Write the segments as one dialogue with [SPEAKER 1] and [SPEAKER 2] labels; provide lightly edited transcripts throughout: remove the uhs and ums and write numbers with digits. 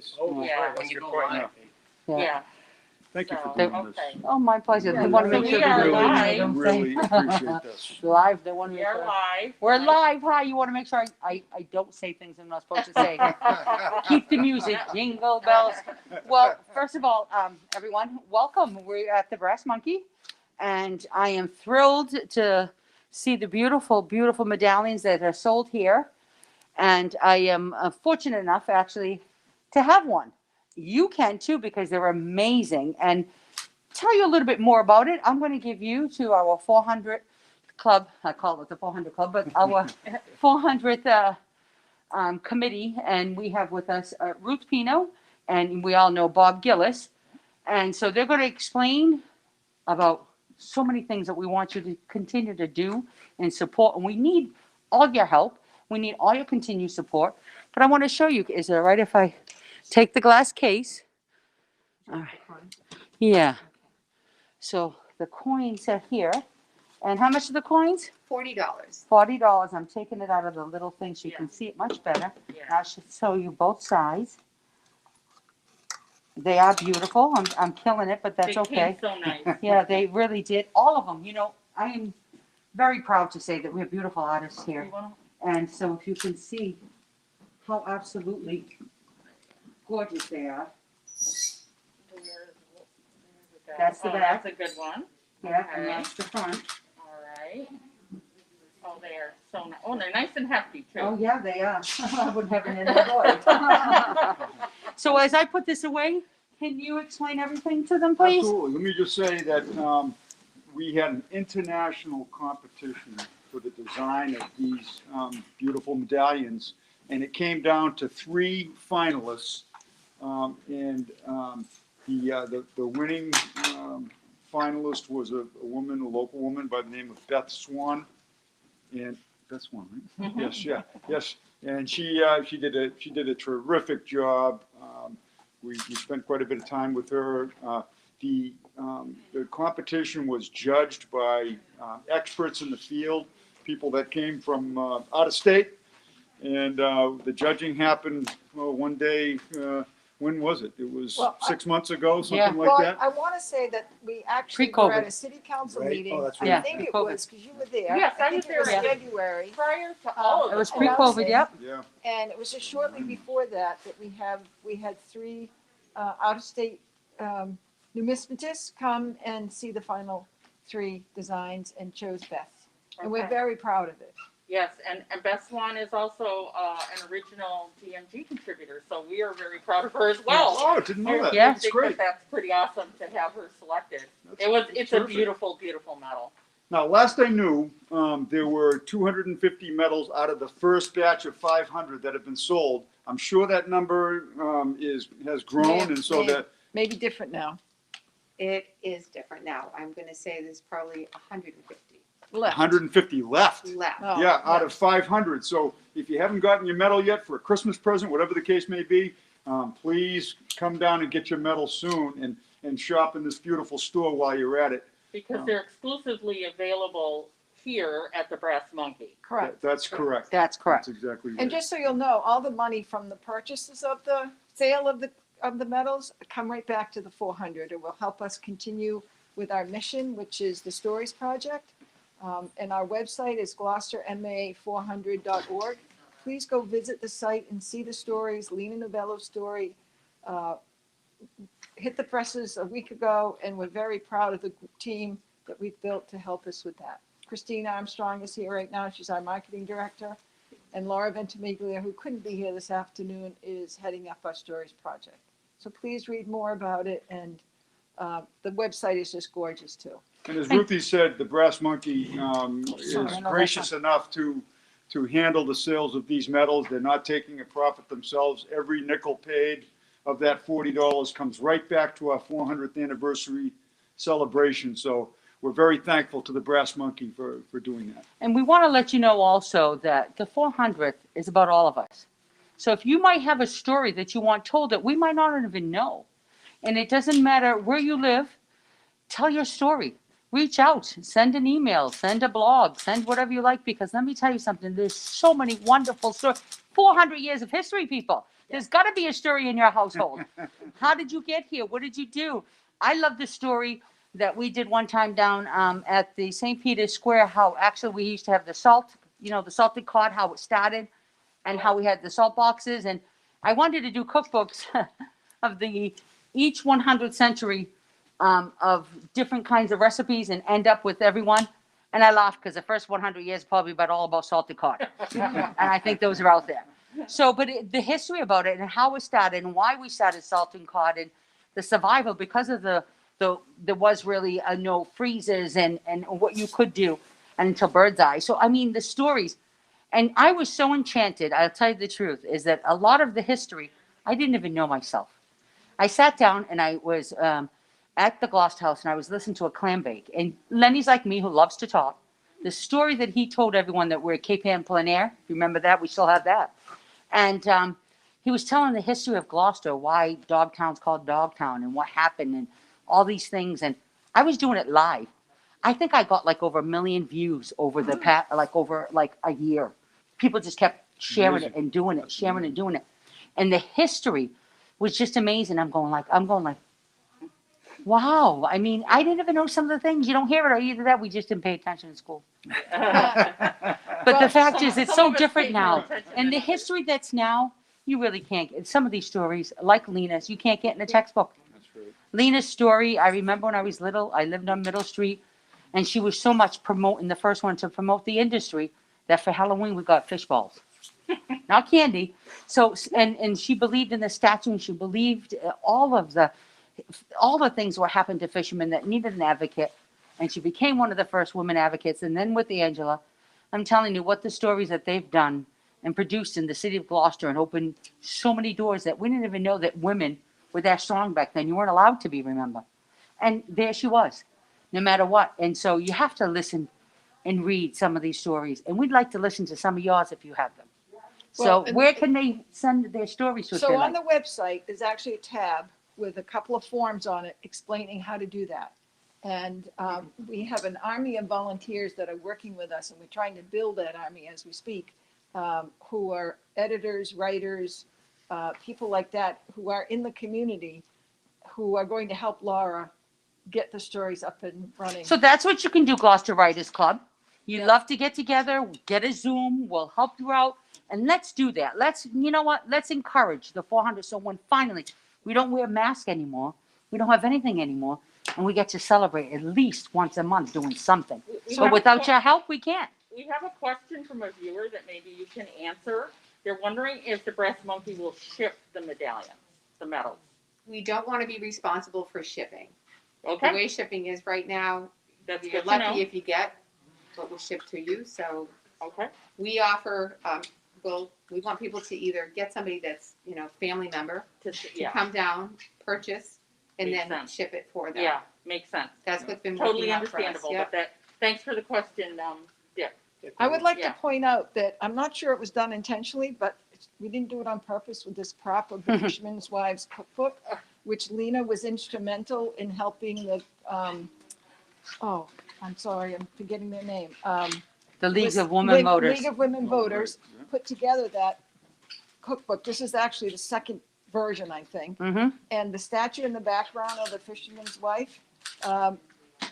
[SPEAKER 1] days.
[SPEAKER 2] Oh,
[SPEAKER 3] Yeah.
[SPEAKER 2] right, that's a good point.
[SPEAKER 3] Yeah.
[SPEAKER 1] Thank you
[SPEAKER 3] So,
[SPEAKER 1] for doing this.
[SPEAKER 3] okay.
[SPEAKER 4] Oh, my pleasure. They
[SPEAKER 3] Yeah,
[SPEAKER 4] want to
[SPEAKER 3] so
[SPEAKER 4] make
[SPEAKER 3] we
[SPEAKER 4] sure
[SPEAKER 3] are
[SPEAKER 4] they
[SPEAKER 3] live.
[SPEAKER 1] Really appreciate this.
[SPEAKER 4] Live, they want to
[SPEAKER 3] We
[SPEAKER 4] make
[SPEAKER 3] are
[SPEAKER 4] sure.
[SPEAKER 3] live.
[SPEAKER 4] We're
[SPEAKER 3] right?
[SPEAKER 4] live. Hi, you want to make sure I don't say things I'm not supposed to say. Keep the music, jingle bells. Well, first of all, everyone, welcome. We're at the Brass Monkey, and I am thrilled to see the beautiful, beautiful medallions that are sold here. And I am fortunate enough, actually, to have one. You can too, because they're amazing. And tell you a little bit more about it, I'm going to give you to our 400 club. I call it the 400 club, but our 400th committee, and we have with us Ruth Pino, and we all know Bob Gillis, and so they're going to explain about so many things that we want you to continue to do and support, and we need all your help. We need all your continued support. But I want to show you. Is it all right if I take the glass case? All right. Yeah. So the coins are here. And how much are the coins?
[SPEAKER 5] $40.
[SPEAKER 4] $40. I'm taking it out of the little thing so you can see it much better.
[SPEAKER 3] Yeah.
[SPEAKER 4] I should show you both sides. They are beautiful. I'm killing it, but that's
[SPEAKER 3] They
[SPEAKER 4] okay.
[SPEAKER 3] came so nice.
[SPEAKER 4] Yeah, they really did. All of them. You know, I am very proud to say that we have beautiful artists here.
[SPEAKER 3] You wanna-
[SPEAKER 4] And so if you can see how absolutely gorgeous they are. That's the back.
[SPEAKER 3] That's a good one.
[SPEAKER 4] Yeah, and
[SPEAKER 3] Okay.
[SPEAKER 4] that's the front.
[SPEAKER 3] All right. Oh, they are so nice. Oh, they're nice and hefty too.
[SPEAKER 4] Oh, yeah, they are. I wouldn't have it in my voice. So as I put this away, can you explain everything to them, please?
[SPEAKER 1] Absolutely. Let me just say that we had an international competition for the design of these beautiful medallions, and it came down to 3 finalists. The winning finalist was a woman, a local woman by the name of Beth Swan, and Beth Swan, right? Yes, yeah, yes. And she did a terrific job. We spent quite a bit of time with her. The competition was judged by experts in the field, people that came from out of state, and the judging happened one day. When was it? It was 6 months ago, something like that.
[SPEAKER 5] I want to say that we actually
[SPEAKER 4] Pre-COVID.
[SPEAKER 5] were at a city council
[SPEAKER 2] Right?
[SPEAKER 5] meeting.
[SPEAKER 2] Oh, that's
[SPEAKER 5] I
[SPEAKER 4] right.
[SPEAKER 5] think it
[SPEAKER 4] Pre-COVID.
[SPEAKER 5] was, because you were there.
[SPEAKER 3] Yes, I was
[SPEAKER 5] think it was
[SPEAKER 3] there, yeah.
[SPEAKER 5] February.
[SPEAKER 3] Prior to all of
[SPEAKER 4] It was
[SPEAKER 3] this.
[SPEAKER 4] pre-COVID, yep.
[SPEAKER 1] Yeah.
[SPEAKER 5] And it was just shortly before that we had 3 out-of-state numismatists come and see the final 3 designs and chose Beth. And we're
[SPEAKER 3] Okay.
[SPEAKER 5] very proud of it.
[SPEAKER 3] Yes, and Beth Swan is also an original DMG contributor, so we are very proud of her as well.
[SPEAKER 1] Oh, didn't know that.
[SPEAKER 4] Yeah.
[SPEAKER 3] I
[SPEAKER 1] That's
[SPEAKER 3] think
[SPEAKER 1] great.
[SPEAKER 3] that's pretty awesome to have her selected.
[SPEAKER 1] That's
[SPEAKER 3] It's a
[SPEAKER 1] terrific.
[SPEAKER 3] beautiful, beautiful medal.
[SPEAKER 1] Now, last I knew, there were 250 medals out of the first batch of 500 that have been sold. I'm sure that number has grown, and so that
[SPEAKER 5] Maybe different now.
[SPEAKER 6] It is different now. I'm gonna say there's probably 150
[SPEAKER 5] Left.
[SPEAKER 1] 150 left.
[SPEAKER 6] left.
[SPEAKER 5] Oh,
[SPEAKER 1] Yeah, out of 500. So if you haven't gotten your medal yet for a Christmas present, whatever the case may be, please come down and get your medal soon and shop in this beautiful store while you're at it.
[SPEAKER 3] Because they're exclusively available here at the Brass Monkey.
[SPEAKER 5] Correct.
[SPEAKER 1] That's correct.
[SPEAKER 4] That's correct.
[SPEAKER 1] That's exactly right.
[SPEAKER 5] And just so you'll know, all the money from the purchases of the sale of the medals come right back to the 400. It will help us continue with our mission, which is the Stories Project. And our website is gloucesterma400.org. Please go visit the site and see the stories. Lena Novello's story hit the presses a week ago, and we're very proud of the team that we've built to help us with that. Christine Armstrong is here right now. She's our marketing director. And Laura Ventimiglia, who couldn't be here this afternoon, is heading up our Stories Project. So please read more about it. And the website is just gorgeous too.
[SPEAKER 1] And as Ruthie said, the Brass Monkey is gracious enough to handle the sales of these medals. They're not taking a profit themselves. Every nickel paid of that $40 comes right back to our 400th anniversary celebration. So we're very thankful to the Brass Monkey for doing that.
[SPEAKER 4] And we want to let you know also that the 400th is about all of us. So if you might have a story that you want told that we might not even know, and it doesn't matter where you live, tell your story. Reach out, send an email, send a blog, send whatever you like, because let me tell you something, there's so many wonderful stories. 400 years of history, people. There's got to be a story in your household. How did you get here? What did you do? I love the story that we did one time down at the St. Peter's Square, how actually we used to have the salt, the salted cod, how it started, and how we had the salt boxes. And I wanted to do cookbooks of each 100th century of different kinds of recipes and end up with everyone. And I laugh because the first 100 years is probably all about salted cod. And I think those are out there. So, but the history about it and how it started and why we started salted cod and the survival because of there was really no freezes and what you could do and until bird's eye. So, I mean, the stories. And I was so enchanted, I'll tell you the truth, is that a lot of the history, I didn't even know myself. I sat down and I was at the Gloucester house and I was listening to a clam bake. And Lenny's like me, who loves to talk. The story that he told everyone that we're at Cape Ann Plein Air, if you remember that, we still have that. And he was telling the history of Gloucester, why Dogtown's called Dogtown and what happened and all these things. And I was doing it live. I think I got like over 1 million views over over a year. People just kept sharing it and doing it, sharing and doing it. And the history was just amazing. I'm going like, wow. I mean, I didn't even know some of the things. You don't hear it or either that. We just didn't pay attention in school. But the fact is, it's so different now. And the history that's now, you really can't get. Some of these stories, like Lena's, you can't get in a textbook.
[SPEAKER 1] That's right.
[SPEAKER 4] Lena's story, I remember when I was little, I lived on Middle Street, and she was so much promoting, the first one to promote the industry, that for Halloween we got fish balls. Not candy. So, and she believed in the statue, and she believed all the things what happened to fishermen that needed an advocate. And she became one of the first women advocates. And then with the Angela, I'm telling you what the stories that they've done and produced in the city of Gloucester and opened so many doors that we didn't even know that women were that strong back then. You weren't allowed to be, remember? And there she was, no matter what. And so you have to listen and read some of these stories. And we'd like to listen to some of yours if you have them.
[SPEAKER 5] Well,
[SPEAKER 4] So
[SPEAKER 5] and-
[SPEAKER 4] where can they send their stories to?
[SPEAKER 5] So on the website, there's actually a tab with a couple of forms on it explaining how to do that. And we have an army of volunteers that are working with us, and we're trying to build that army as we speak, who are editors, writers, people like that, who are in the community, who are going to help Laura get the stories up and running.
[SPEAKER 4] So that's what you can do, Gloucester Writers Club. You
[SPEAKER 5] Yeah.
[SPEAKER 4] love to get together, get a Zoom, we'll help you out, and let's do that. You know what? Let's encourage the 400. So when finally we don't wear masks anymore, we don't have anything anymore, and we get to celebrate at least once a month doing something.
[SPEAKER 3] We
[SPEAKER 4] But
[SPEAKER 3] have a
[SPEAKER 4] without
[SPEAKER 3] que-
[SPEAKER 4] your help, we can't.
[SPEAKER 3] We have a question from a viewer that maybe you can answer. They're wondering if the Brass Monkey will ship the medallions, the medals.
[SPEAKER 6] We don't want to be responsible for shipping. The
[SPEAKER 3] Okay,
[SPEAKER 6] way shipping is right now,
[SPEAKER 3] that's
[SPEAKER 6] you're
[SPEAKER 3] good to know.
[SPEAKER 6] lucky if you get what will ship to you. So
[SPEAKER 3] Okay,
[SPEAKER 6] we offer, we want people to either get somebody that's, family member to
[SPEAKER 3] yeah,
[SPEAKER 6] come down, purchase, and
[SPEAKER 3] Makes
[SPEAKER 6] then
[SPEAKER 3] sense.
[SPEAKER 6] ship it for them.
[SPEAKER 3] yeah, makes sense.
[SPEAKER 6] That's what's been working
[SPEAKER 3] Totally
[SPEAKER 6] out for us.
[SPEAKER 3] understandable,
[SPEAKER 6] Yep.
[SPEAKER 3] but thanks for the question, Dick.
[SPEAKER 5] I would like
[SPEAKER 3] Yeah.
[SPEAKER 5] to point out that I'm not sure it was done intentionally, but we didn't do it on purpose with this prop of the Fisherman's Wives Cookbook, which Lena was instrumental in helping the, I'm sorry, I'm forgetting their name.
[SPEAKER 4] The League of Women Voters.
[SPEAKER 5] League of Women Voters
[SPEAKER 1] Yeah.
[SPEAKER 5] put together that cookbook. This is actually the second version, I think.
[SPEAKER 4] Mm-hmm.
[SPEAKER 5] And the statue in the background of the fisherman's wife,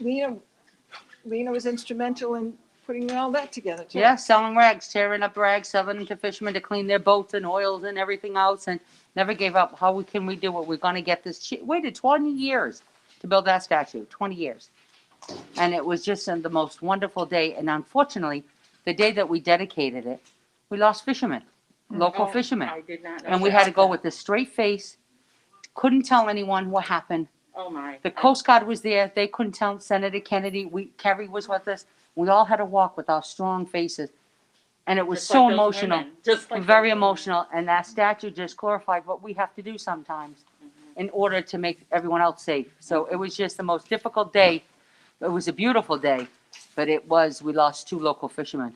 [SPEAKER 5] Lena was instrumental in putting all that together too.
[SPEAKER 4] Yeah, selling rags, tearing up rags, selling them to fishermen to clean their boats and oils and everything else, and never gave up. How can we do it? We're going to get this. She waited 20 years to build that statue, 20 years. And it was just the most wonderful day. And unfortunately, the day that we dedicated it, we lost fishermen, local
[SPEAKER 3] Oh,
[SPEAKER 4] fishermen.
[SPEAKER 3] I did not know
[SPEAKER 4] And we
[SPEAKER 3] that.
[SPEAKER 4] had to go with a straight face, couldn't tell anyone what happened.
[SPEAKER 3] Oh, my.
[SPEAKER 4] The Coast Guard was there. They couldn't tell Senator Kennedy. Kerry was with us. We all had to walk with our strong faces. And it was
[SPEAKER 3] Just
[SPEAKER 4] so
[SPEAKER 3] like those
[SPEAKER 4] emotional,
[SPEAKER 3] women, just like
[SPEAKER 4] very
[SPEAKER 3] those women.
[SPEAKER 4] emotional. And that statue just glorified what we have to do sometimes in order to make everyone else safe. So it was just the most difficult day. It was a beautiful day, but we lost 2 local fishermen.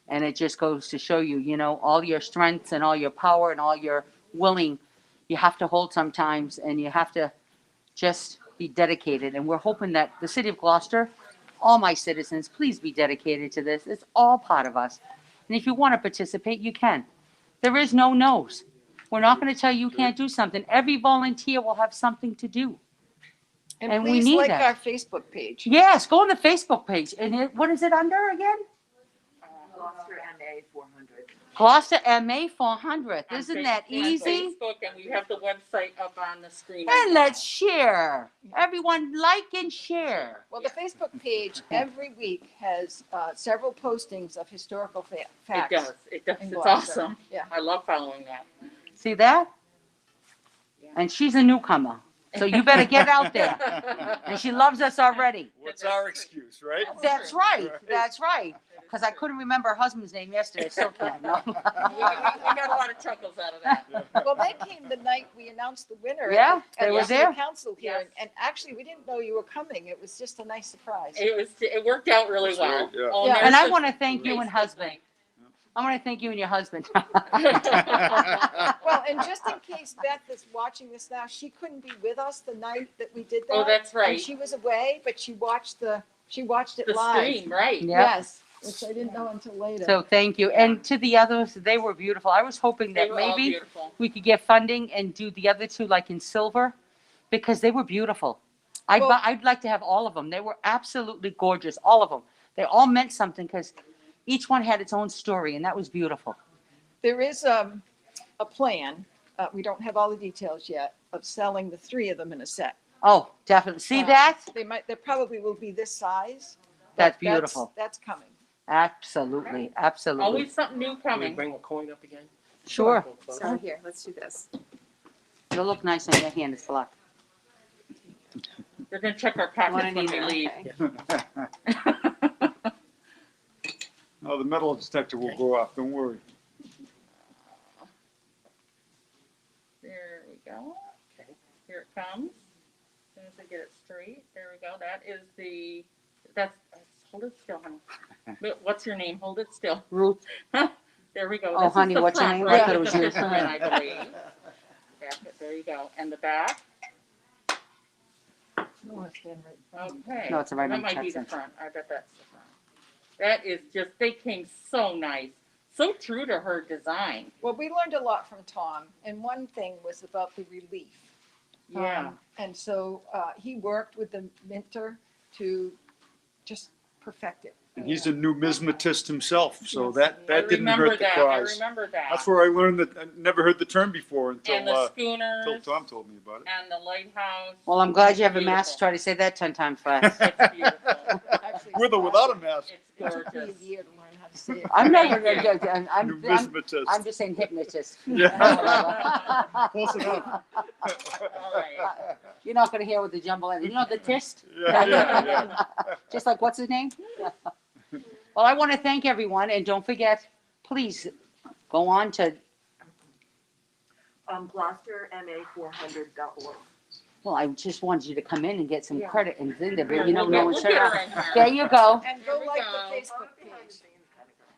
[SPEAKER 4] And it just goes to show you, all your strengths and all your power and all your willing, you have to hold sometimes, and you have to just be dedicated. And we're hoping that the city of Gloucester, all my citizens, please be dedicated to this. It's all part of us. And if you want to participate, you can. There is no no's. We're not going to tell you can't do something. Every volunteer will have something to do. And we
[SPEAKER 5] please
[SPEAKER 4] need
[SPEAKER 5] like
[SPEAKER 4] that.
[SPEAKER 5] our Facebook page.
[SPEAKER 4] Yes, go on the Facebook page. And what is it under again?
[SPEAKER 2] Gloucester MA 400.
[SPEAKER 4] Gloucester MA 400.
[SPEAKER 3] On
[SPEAKER 4] Isn't that
[SPEAKER 3] Facebook- on
[SPEAKER 4] easy?
[SPEAKER 3] Facebook, and we have the website up on the screen.
[SPEAKER 4] And let's share. Everyone like and share.
[SPEAKER 5] Well, the Facebook page every week has several postings of historical
[SPEAKER 3] It
[SPEAKER 5] facts.
[SPEAKER 3] does, it does,
[SPEAKER 5] in
[SPEAKER 3] it's
[SPEAKER 5] Gloucester.
[SPEAKER 3] awesome.
[SPEAKER 5] Yeah.
[SPEAKER 3] I love following that.
[SPEAKER 4] See that?
[SPEAKER 3] Yeah.
[SPEAKER 4] And she's a newcomer. So you better get out there. And she loves us already.
[SPEAKER 1] What's our excuse, right?
[SPEAKER 4] That's right. That's right. Because I couldn't remember her husband's name yesterday. Still can't. No.
[SPEAKER 3] We got a lot of chuckles out of that.
[SPEAKER 5] Well, they came the night we announced the winner.
[SPEAKER 4] Yeah,
[SPEAKER 5] at
[SPEAKER 4] they
[SPEAKER 5] the
[SPEAKER 4] was
[SPEAKER 5] city
[SPEAKER 4] there.
[SPEAKER 5] council hearing, and actually, we didn't know you were coming. It was just a nice surprise.
[SPEAKER 3] It worked out really
[SPEAKER 1] That's
[SPEAKER 3] well.
[SPEAKER 1] right, yeah.
[SPEAKER 3] Oh,
[SPEAKER 5] Yeah.
[SPEAKER 3] there's
[SPEAKER 4] And I
[SPEAKER 3] a
[SPEAKER 4] want to thank you and
[SPEAKER 3] Facebook
[SPEAKER 4] husband.
[SPEAKER 3] link.
[SPEAKER 4] I want to thank you and your husband.
[SPEAKER 5] Well, and just in case Beth is watching this now, she couldn't be with us the night that we did that.
[SPEAKER 3] Oh, that's
[SPEAKER 5] And
[SPEAKER 3] right.
[SPEAKER 5] she was away, but she watched it
[SPEAKER 3] The
[SPEAKER 5] live.
[SPEAKER 3] stream, right.
[SPEAKER 4] Yeah.
[SPEAKER 5] Yes, which I didn't know until later.
[SPEAKER 4] So thank you. And to the others, they were beautiful. I was hoping
[SPEAKER 3] They
[SPEAKER 4] that
[SPEAKER 3] were all
[SPEAKER 4] maybe
[SPEAKER 3] beautiful.
[SPEAKER 4] we could get funding and do the other two like in silver because they were beautiful.
[SPEAKER 5] Well-
[SPEAKER 4] I'd like to have all of them. They were absolutely gorgeous, all of them. They all meant something because each one had its own story and that was beautiful.
[SPEAKER 5] There is a plan, we don't have all the details yet, of selling the three of them in a set.
[SPEAKER 4] Oh, definitely. See
[SPEAKER 5] Uh,
[SPEAKER 4] that?
[SPEAKER 5] They probably will be this size. but
[SPEAKER 4] That's beautiful.
[SPEAKER 5] That's coming.
[SPEAKER 4] Absolutely, absolutely.
[SPEAKER 3] Always something new
[SPEAKER 7] Can we
[SPEAKER 3] coming.
[SPEAKER 7] bring a coin up again?
[SPEAKER 4] Sure.
[SPEAKER 6] So here, let's do this.
[SPEAKER 4] You'll look nice on your hand. It's blocked.
[SPEAKER 3] They're gonna check our
[SPEAKER 6] Want
[SPEAKER 3] packets
[SPEAKER 6] an
[SPEAKER 3] when we
[SPEAKER 6] email,
[SPEAKER 3] leave.
[SPEAKER 6] okay.
[SPEAKER 1] No, the metal detector will go off, don't worry.
[SPEAKER 3] There we go. Here it comes. As soon as I get it straight, there we go. That is hold it still, honey. What's your name? Hold it still.
[SPEAKER 4] Ruth,
[SPEAKER 3] There we go.
[SPEAKER 4] Oh,
[SPEAKER 3] This is
[SPEAKER 4] honey,
[SPEAKER 3] the
[SPEAKER 4] what's your
[SPEAKER 3] front,
[SPEAKER 4] name? I
[SPEAKER 3] right?
[SPEAKER 4] thought it was
[SPEAKER 3] This
[SPEAKER 4] you.
[SPEAKER 3] is the front, I believe. There you go. And the back. Okay.
[SPEAKER 4] No, it's the right
[SPEAKER 3] That
[SPEAKER 4] on
[SPEAKER 3] might be the
[SPEAKER 4] Jackson.
[SPEAKER 3] front. I bet that's the front. That is just, they came so nice. So true to her design.
[SPEAKER 5] Well, we learned a lot from Tom, and one thing was about the relief.
[SPEAKER 3] Yeah.
[SPEAKER 5] And so he worked with the minter to just perfect it.
[SPEAKER 1] And he's a numismatist himself, so
[SPEAKER 5] Yes.
[SPEAKER 1] that
[SPEAKER 3] I
[SPEAKER 1] didn't
[SPEAKER 3] remember
[SPEAKER 1] hurt the
[SPEAKER 3] that. I
[SPEAKER 1] cause.
[SPEAKER 3] remember that.
[SPEAKER 1] That's where I learned that, I never heard the term before
[SPEAKER 3] And
[SPEAKER 1] until
[SPEAKER 3] the schooners
[SPEAKER 1] Tom told me about it.
[SPEAKER 3] and the lighthouse.
[SPEAKER 4] well, I'm glad you have a
[SPEAKER 3] Beautiful.
[SPEAKER 4] mask. Try to say that 10 times fast.
[SPEAKER 3] It's beautiful.
[SPEAKER 5] Actually,
[SPEAKER 1] With or without a mask,
[SPEAKER 3] It's
[SPEAKER 5] It took me
[SPEAKER 3] gorgeous.
[SPEAKER 5] a year to learn how to say it.
[SPEAKER 4] I'm never, I'm
[SPEAKER 1] numismatist.
[SPEAKER 4] just saying hypnotist.
[SPEAKER 1] Yeah. Close enough.
[SPEAKER 3] All right.
[SPEAKER 4] You're not going to hear with the jumble in. You know the tist?
[SPEAKER 1] Yeah.
[SPEAKER 4] Just like, what's his name? Well, I want to thank everyone, and don't forget, please go on to,
[SPEAKER 2] GloucesterMA400.org.
[SPEAKER 4] well, I just wanted you to come in and get some
[SPEAKER 3] Yeah.
[SPEAKER 4] credit and thing there,
[SPEAKER 3] Here,
[SPEAKER 4] but you know,
[SPEAKER 3] we'll
[SPEAKER 4] no
[SPEAKER 3] get-
[SPEAKER 4] one
[SPEAKER 3] we'll
[SPEAKER 4] said
[SPEAKER 3] get her
[SPEAKER 4] that.
[SPEAKER 3] in here.
[SPEAKER 4] There you go.
[SPEAKER 5] And
[SPEAKER 3] Here
[SPEAKER 5] go
[SPEAKER 3] we
[SPEAKER 5] like
[SPEAKER 3] go.
[SPEAKER 5] the Facebook page.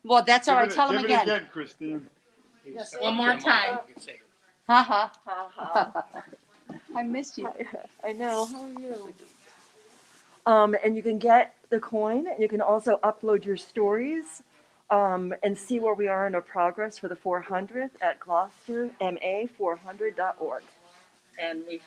[SPEAKER 4] Well, that's all right.
[SPEAKER 1] Give it-
[SPEAKER 4] Tell them
[SPEAKER 1] give it
[SPEAKER 4] again.
[SPEAKER 1] Christine.
[SPEAKER 5] Yes,
[SPEAKER 3] One more time.
[SPEAKER 4] Ha ha.
[SPEAKER 5] I missed you.
[SPEAKER 2] I know. How are you? And you can get the coin. You can also upload your stories and see where we are in our progress for the 400th at GloucesterMA400.org.
[SPEAKER 3] And we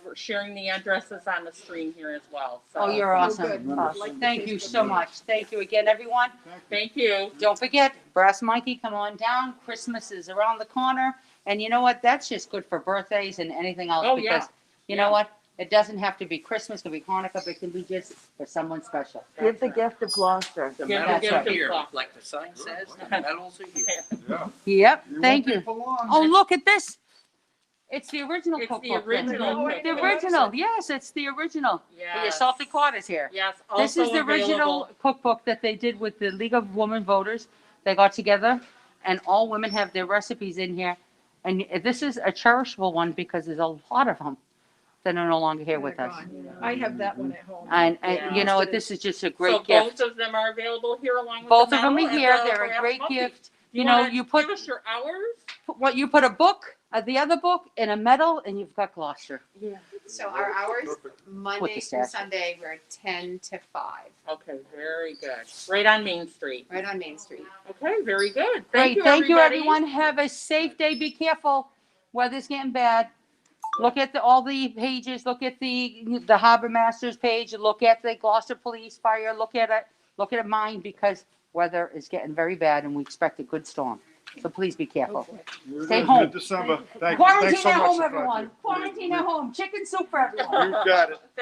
[SPEAKER 3] were sharing the addresses on the screen here as well. So
[SPEAKER 4] Oh, you're
[SPEAKER 5] Oh,
[SPEAKER 4] awesome.
[SPEAKER 5] good.
[SPEAKER 1] Tremendous.
[SPEAKER 4] Thank you so much. Thank you again, everyone.
[SPEAKER 3] Thank you.
[SPEAKER 4] Don't forget, Brass Monkey, come on down. Christmas is around the corner. And you know what? That's just good for birthdays and anything else.
[SPEAKER 3] Oh,
[SPEAKER 4] because
[SPEAKER 3] yeah.
[SPEAKER 4] you know
[SPEAKER 3] Yeah.
[SPEAKER 4] what? It doesn't have to be Christmas, it can be Hanukkah, but it can be just for someone special.
[SPEAKER 2] Give the gift of Gloucester.
[SPEAKER 7] The
[SPEAKER 3] Give the
[SPEAKER 7] medals
[SPEAKER 3] gift
[SPEAKER 7] are
[SPEAKER 3] of
[SPEAKER 7] here,
[SPEAKER 3] love.
[SPEAKER 7] like the sign says, the medals are here.
[SPEAKER 1] Yeah.
[SPEAKER 4] Yep,
[SPEAKER 1] You
[SPEAKER 4] thank
[SPEAKER 1] won't
[SPEAKER 4] you.
[SPEAKER 1] be for long.
[SPEAKER 4] Oh, look at this. It's the original
[SPEAKER 3] It's the
[SPEAKER 4] cookbook.
[SPEAKER 3] original.
[SPEAKER 5] Oh, I
[SPEAKER 4] The
[SPEAKER 5] didn't
[SPEAKER 4] original, yes, it's the original. Your
[SPEAKER 3] Yes.
[SPEAKER 4] salted quarters here.
[SPEAKER 3] Yes.
[SPEAKER 4] This is
[SPEAKER 3] also
[SPEAKER 4] the original
[SPEAKER 3] available.
[SPEAKER 4] cookbook that they did with the League of Women Voters. They got together and all women have their recipes in here. And this is a cherishable one because there's a lot of them that are no longer here with us.
[SPEAKER 5] I have that one at home.
[SPEAKER 4] And
[SPEAKER 3] Yeah.
[SPEAKER 4] you know what, this is just a great
[SPEAKER 3] So
[SPEAKER 4] gift.
[SPEAKER 3] both of them are available here along with
[SPEAKER 4] Both
[SPEAKER 3] the
[SPEAKER 4] of them
[SPEAKER 3] medal
[SPEAKER 4] are
[SPEAKER 3] and
[SPEAKER 4] here,
[SPEAKER 3] the
[SPEAKER 4] they're a
[SPEAKER 3] brass
[SPEAKER 4] great
[SPEAKER 3] monkey.
[SPEAKER 4] gift. You know,
[SPEAKER 3] wanna
[SPEAKER 4] you put,
[SPEAKER 3] Give us your hours?
[SPEAKER 4] what, you put a book, the other book and a medal, and you've got Gloucester.
[SPEAKER 3] Yeah.
[SPEAKER 6] So our hours,
[SPEAKER 1] Perfect.
[SPEAKER 6] Monday through
[SPEAKER 4] statue.
[SPEAKER 6] Sunday, we're 10 to 5,
[SPEAKER 3] Okay, very good. Right on Main Street.
[SPEAKER 6] right on Main Street.
[SPEAKER 3] Okay, very good.
[SPEAKER 4] Great, thank you,
[SPEAKER 3] everybody.
[SPEAKER 4] everyone. Have a safe day. Be careful. Weather's getting bad. Look at all the pages. Look at the Harbor Masters page. Look at the Gloucester Police Fire. Look at it. Look at mine because weather is getting very bad and we expect a good storm. So please be careful.
[SPEAKER 1] Here it
[SPEAKER 4] Stay
[SPEAKER 1] is,
[SPEAKER 4] home.
[SPEAKER 1] mid-December. Thank you.
[SPEAKER 4] Quarantine
[SPEAKER 1] Thanks so
[SPEAKER 4] at
[SPEAKER 1] much,
[SPEAKER 4] home,
[SPEAKER 1] Frankie.
[SPEAKER 4] everyone. Quarantine at home. Chicken soup for everyone.
[SPEAKER 1] You got it.